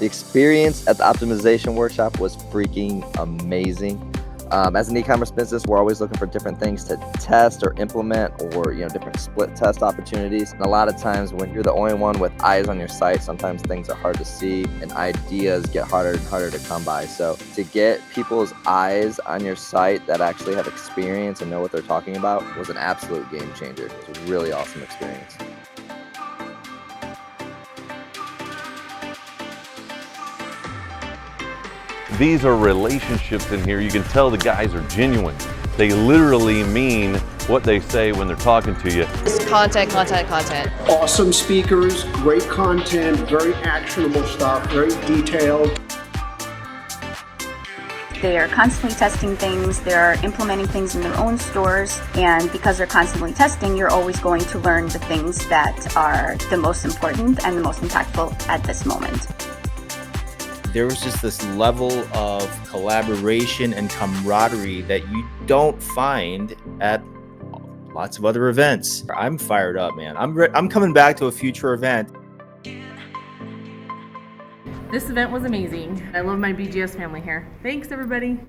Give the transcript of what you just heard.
The experience at the Optimization Workshop was freaking amazing. As an e-commerce business, we're always looking for different things to test or implement, or different split test opportunities. And a lot of times when you're the only one with eyes on your site, sometimes things are hard to see and ideas get harder and harder to come by. So to get people's eyes on your site that actually have experience and know what they're talking about was an absolute game changer. It was a really awesome experience. These are relationships in here. You can tell the guys are genuine. They literally mean what they say when they're talking to you. It's content. Awesome speakers, great content, very actionable stuff, very detailed. They are constantly testing things, they're implementing things in their own stores, and because they're constantly testing, you're always going to learn the things that are the most important and the most impactful at this moment. There was just this level of collaboration and camaraderie that you don't find at lots of other events. I'm fired up, man. I'm coming back to a future event. This event was amazing. I love my BGS family here. Thanks, everybody.